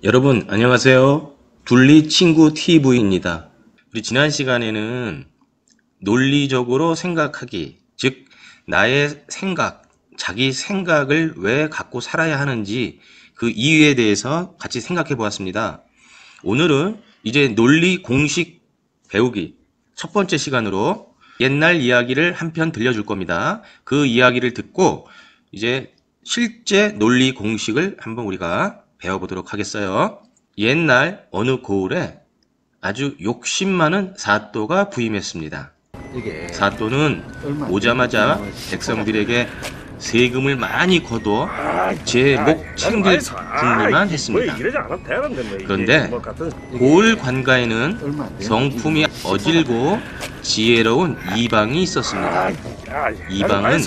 여러분 안녕하세요. 둘리 친구 TV입니다. 우리 지난 시간에는 논리적으로 생각하기, 즉 나의 생각, 자기 생각을 왜 갖고 살아야 하는지 그 이유에 대해서 같이 생각해 보았습니다. 오늘은 이제 논리 공식 배우기 첫 번째 시간으로 옛날 이야기를 한 편 들려줄 겁니다. 그 이야기를 듣고 이제 실제 논리 공식을 한번 우리가 배워보도록 하겠어요. 옛날 어느 고을에 아주 욕심 많은 사또가 부임했습니다. 사또는 오자마자 백성들에게 세금을 많이 거둬 제 목 챙길 궁리만 했습니다. 그런데 고을 관가에는 성품이 어질고 지혜로운 이방이 있었습니다. 이방은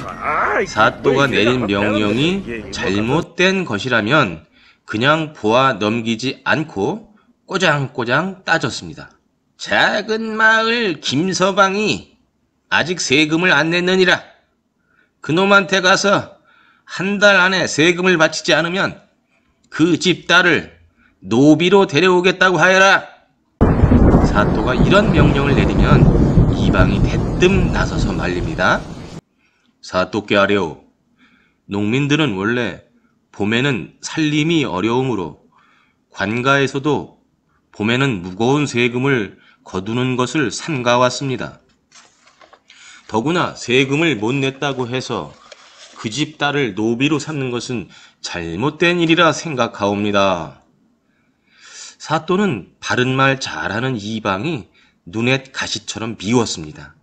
사또가 내린 명령이 잘못된 것이라면 그냥 보아 넘기지 않고 꼬장꼬장 따졌습니다. 작은 마을 김서방이 아직 세금을 안 냈느니라. 그놈한테 가서 한 달 안에 세금을 바치지 않으면 그 집 딸을 노비로 데려오겠다고 하여라. 사또가 이런 명령을 내리면 이방이 대뜸 나서서 말립니다. 사또께 하래오. 농민들은 원래 봄에는 살림이 어려우므로 관가에서도 봄에는 무거운 세금을 거두는 것을 삼가왔습니다. 더구나 세금을 못 냈다고 해서 그 집 딸을 노비로 삼는 것은 잘못된 일이라 생각하옵니다. 사또는 바른말 잘하는 이방이 눈에 가시처럼 미웠습니다.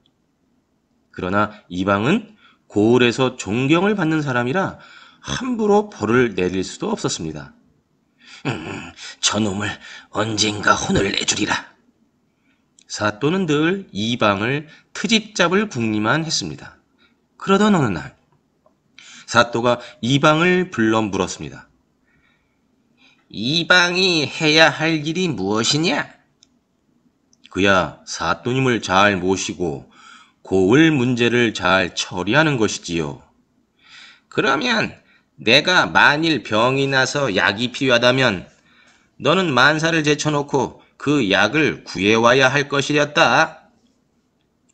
그러나 이방은 고을에서 존경을 받는 사람이라 함부로 벌을 내릴 수도 없었습니다. 저놈을 언젠가 혼을 내주리라. 사또는 늘 이방을 트집 잡을 궁리만 했습니다. 그러던 어느 날 사또가 이방을 불러 물었습니다. 이방이 해야 할 일이 무엇이냐? 그야 사또님을 잘 모시고 고을 문제를 잘 처리하는 것이지요. 그러면 내가 만일 병이 나서 약이 필요하다면 너는 만사를 제쳐놓고 그 약을 구해와야 할 것이었다.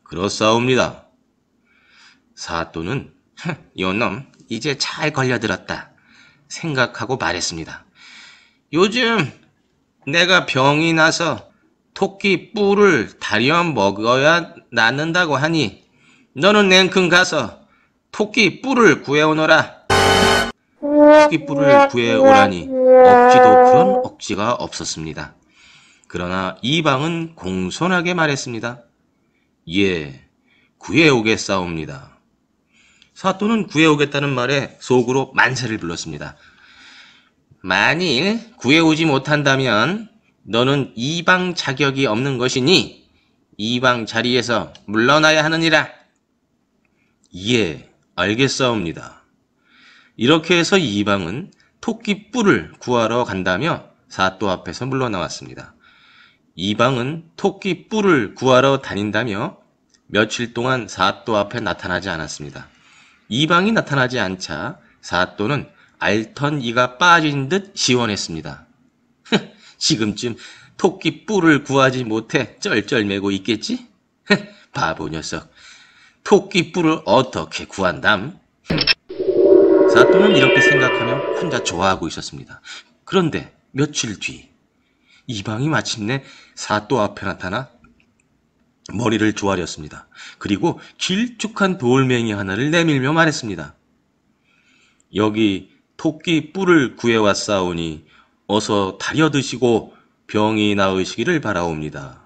그렇사옵니다. 사또는 요놈 이제 잘 걸려들었다 생각하고 말했습니다. 요즘 내가 병이 나서 토끼 뿔을 다려 먹어야 낫는다고 하니 너는 냉큼 가서 토끼 뿔을 구해오너라. 토끼 뿔을 구해오라니 억지도 그런 억지가 없었습니다. 그러나 이방은 공손하게 말했습니다. 예, 구해오겠사옵니다. 사또는 구해오겠다는 말에 속으로 만세를 불렀습니다. 만일 구해오지 못한다면 너는 이방 자격이 없는 것이니 이방 자리에서 물러나야 하느니라. 예, 알겠사옵니다. 이렇게 해서 이방은 토끼 뿔을 구하러 간다며 사또 앞에서 물러나왔습니다. 이방은 토끼 뿔을 구하러 다닌다며 며칠 동안 사또 앞에 나타나지 않았습니다. 이방이 나타나지 않자 사또는 앓던 이가 빠진 듯 시원했습니다. 지금쯤 토끼 뿔을 구하지 못해 쩔쩔매고 있겠지? 바보 녀석. 토끼 뿔을 어떻게 구한담? 사또는 이렇게 생각하며 혼자 좋아하고 있었습니다. 그런데 며칠 뒤 이방이 마침내 사또 앞에 나타나 머리를 조아렸습니다. 그리고 길쭉한 돌멩이 하나를 내밀며 말했습니다. 여기 토끼 뿔을 구해왔사오니 어서 다려 드시고 병이 나으시기를 바라옵니다.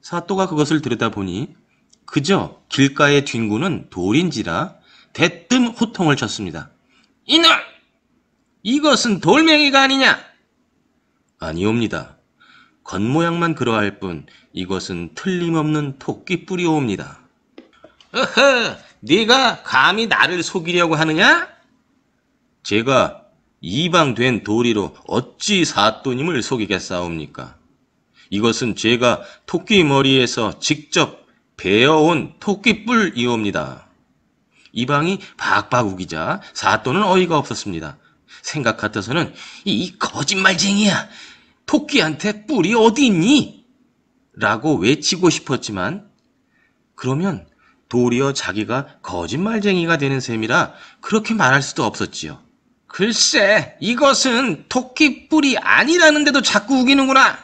사또가 그것을 들여다보니 그저 길가에 뒹구는 돌인지라 대뜸 호통을 쳤습니다. 이놈! 이것은 돌멩이가 아니냐? 아니옵니다. 겉모양만 그러할 뿐 이것은 틀림없는 토끼 뿔이옵니다. 어허! 네가 감히 나를 속이려고 하느냐? 제가 이방된 도리로 어찌 사또님을 속이겠사옵니까? 이것은 제가 토끼 머리에서 직접 베어온 토끼뿔이옵니다. 이방이 박박 우기자 사또는 어이가 없었습니다. 생각 같아서는 이 거짓말쟁이야. 토끼한테 뿔이 어디 있니? 라고 외치고 싶었지만 그러면 도리어 자기가 거짓말쟁이가 되는 셈이라 그렇게 말할 수도 없었지요. 글쎄, 이것은 토끼 뿔이 아니라는데도 자꾸 우기는구나.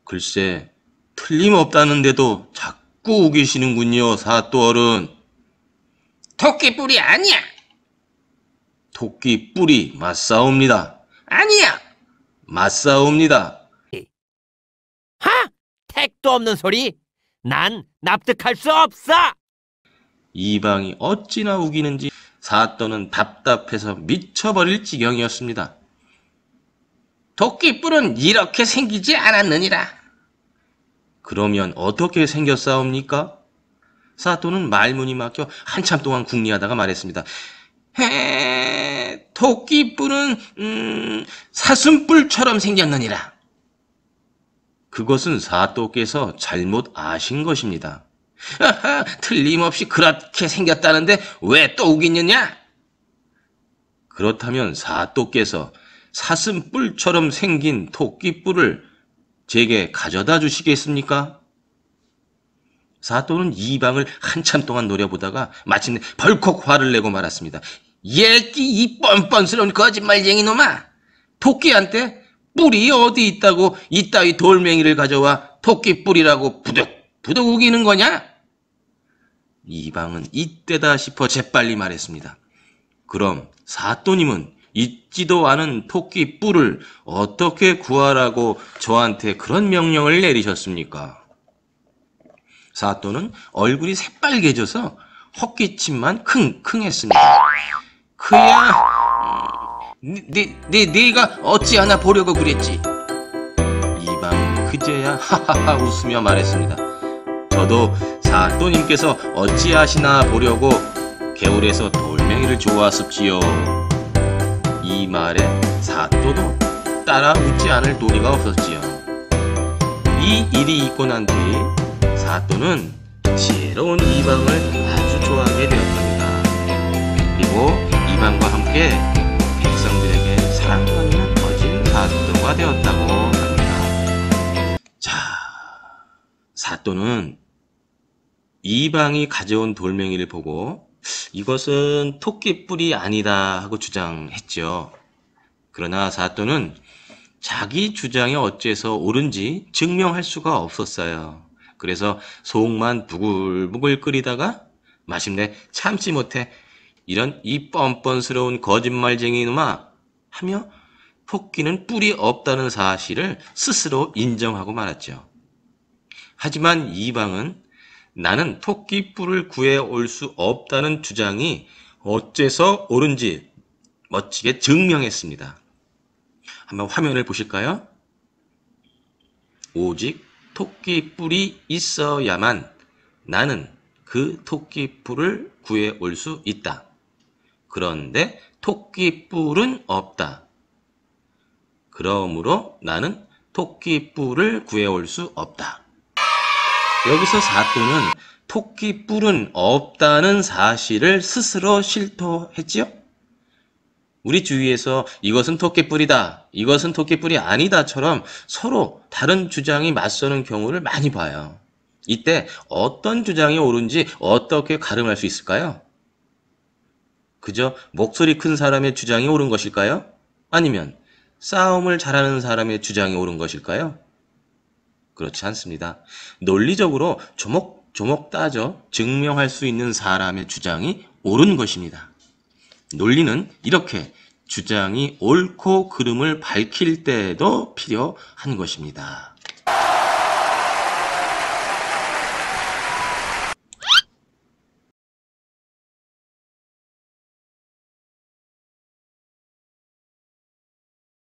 글쎄, 틀림없다는데도 자꾸 우기시는군요, 사또 어른. 토끼 뿔이 아니야. 토끼 뿔이 맞사옵니다. 아니야. 맞사옵니다. 하! 택도 없는 소리! 난 납득할 수 없어! 이방이 어찌나 우기는지 사또는 답답해서 미쳐버릴 지경이었습니다. 토끼 뿔은 이렇게 생기지 않았느니라. 그러면 어떻게 생겼사옵니까? 사또는 말문이 막혀 한참 동안 궁리하다가 말했습니다. 토끼 뿔은 사슴뿔처럼 생겼느니라. 그것은 사또께서 잘못 아신 것입니다. 아하, 틀림없이 그렇게 생겼다는데 왜 또 우기느냐? 그렇다면 사또께서 사슴뿔처럼 생긴 토끼뿔을 제게 가져다 주시겠습니까? 사또는 이방을 한참 동안 노려보다가 마침내 벌컥 화를 내고 말았습니다. 예끼 이 뻔뻔스러운 거짓말쟁이 놈아! 토끼한테 뿔이 어디 있다고 이따위 돌멩이를 가져와 토끼뿔이라고 부득부득 우기는 거냐? 이방은 이때다 싶어 재빨리 말했습니다. 그럼 사또님은 있지도 않은 토끼뿔을 어떻게 구하라고 저한테 그런 명령을 내리셨습니까? 사또는 얼굴이 새빨개져서 헛기침만 킁킁했습니다. 그야 네가 어찌하나 보려고 그랬지? 이방은 그제야 하하하 웃으며 말했습니다. 저도 사또님께서 어찌하시나 보려고 개울에서 돌멩이를 주워왔습지요. 이 말에 사또도 따라 웃지 않을 도리가 없었지요. 이 일이 있고 난 뒤 사또는 지혜로운 이방을 아주 좋아하게 되었답니다. 그리고 이방과 함께 백성들에게 사랑받는 거진 사또가 되었다고 합니다. 자, 사또는 이방이 가져온 돌멩이를 보고 이것은 토끼뿔이 아니다 하고 주장했죠. 그러나 사또는 자기 주장이 어째서 옳은지 증명할 수가 없었어요. 그래서 속만 부글부글 끓이다가 마침내 참지 못해 이런 이 뻔뻔스러운 거짓말쟁이 놈아 하며 토끼는 뿔이 없다는 사실을 스스로 인정하고 말았죠. 하지만 이방은 나는 토끼 뿔을 구해올 수 없다는 주장이 어째서 옳은지 멋지게 증명했습니다. 한번 화면을 보실까요? 오직 토끼 뿔이 있어야만 나는 그 토끼 뿔을 구해올 수 있다. 그런데 토끼 뿔은 없다. 그러므로 나는 토끼 뿔을 구해올 수 없다. 여기서 사또는 토끼 뿔은 없다는 사실을 스스로 실토했지요? 우리 주위에서 이것은 토끼뿔이다, 이것은 토끼뿔이 아니다처럼 서로 다른 주장이 맞서는 경우를 많이 봐요. 이때 어떤 주장이 옳은지 어떻게 가름할 수 있을까요? 그저 목소리 큰 사람의 주장이 옳은 것일까요? 아니면 싸움을 잘하는 사람의 주장이 옳은 것일까요? 그렇지 않습니다. 논리적으로 조목조목 따져 증명할 수 있는 사람의 주장이 옳은 것입니다. 논리는 이렇게 주장이 옳고 그름을 밝힐 때에도 필요한 것입니다.